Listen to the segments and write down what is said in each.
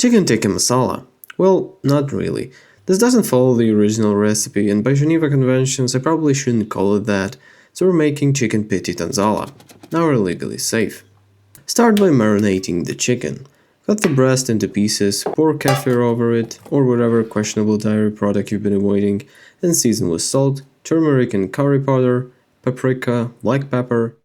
Chicken Tikka Masala. Well, not really. This doesn't follow the original recipe, and by Geneva conventions I probably shouldn't call it that, so we're making Chicken Pitty Tanzala. Now we're legally safe. Start by marinating the chicken. Cut the breast into pieces, pour kefir over it, or whatever questionable dairy product you've been avoiding, and season with salt, turmeric and curry powder, paprika, black pepper,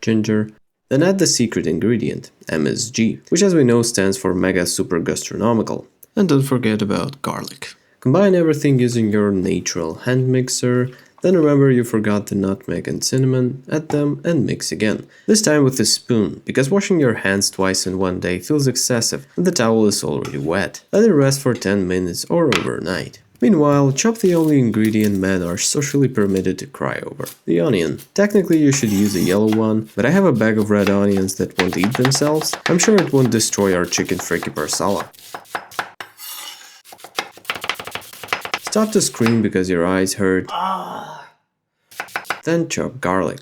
ginger. Then add the secret ingredient, MSG, which as we know stands for Mega Super Gastronomical. And don't forget about garlic. Combine everything using your natural hand mixer, then remember you forgot the nutmeg and cinnamon, add them and mix again. This time with a spoon, because washing your hands twice in one day feels excessive and the towel is already wet. Let it rest for 10 minutes or overnight. Meanwhile, chop the only ingredient men are socially permitted to cry over, the onion. Technically you should use a yellow one, but I have a bag of red onions that won't eat themselves. I'm sure it won't destroy our chicken Tikka Masala. Stop to scream because your eyes hurt. Then chop garlic.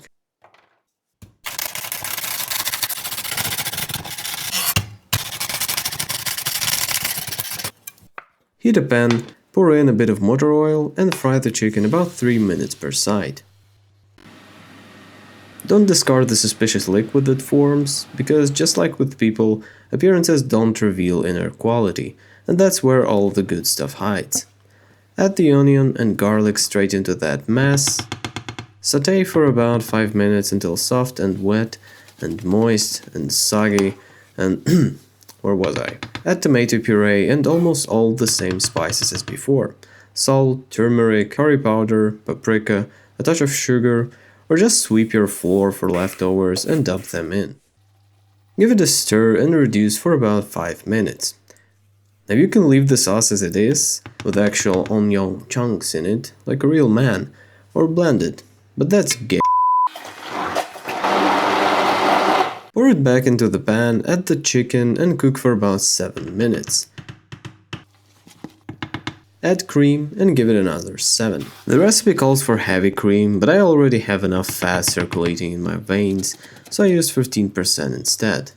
Heat a pan, pour in a bit of motor oil and fry the chicken about 3 minutes per side. Don't discard the suspicious liquid that forms, because just like with people, appearances don't reveal inner quality, and that's where all the good stuff hides. Add the onion and garlic straight into that mess. Sauté for about 5 minutes until soft and wet and moist and soggy and where was I? Add tomato puree and almost all the same spices as before. Salt, turmeric, curry powder, paprika, a touch of sugar, or just sweep your floor for leftovers and dump them in. Give it a stir and reduce for about 5 minutes. Now you can leave the sauce as it is, with actual onion chunks in it, like a real man, or blend it, but that's gay. Pour it back into the pan, add the chicken and cook for about 7 minutes. Add cream and give it another 7. The recipe calls for heavy cream, but I already have enough fat circulating in my veins, so I used 15% instead.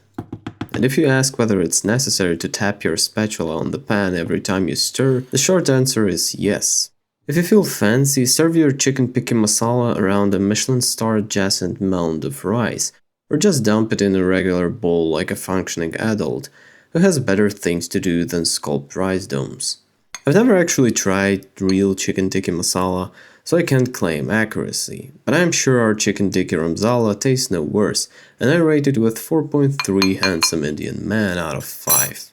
And if you ask whether it's necessary to tap your spatula on the pan every time you stir, the short answer is yes. If you feel fancy, serve your chicken Tikka Masala around a Michelin-star adjacent mound of rice, or just dump it in a regular bowl like a functioning adult who has better things to do than sculpt rice domes. I've never actually tried real chicken Tikka Masala, so I can't claim accuracy, but I'm sure our chicken Tikka Masala tastes no worse, and I rate it with 4.3 handsome Indian men out of 5.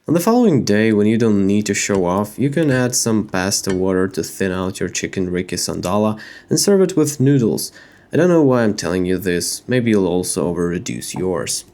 On the following day, when you don't need to show off, you can add some pasta water to thin out your chicken Tikka Masala and serve it with noodles. I don't know why I'm telling you this, maybe you'll also over-reduce yours.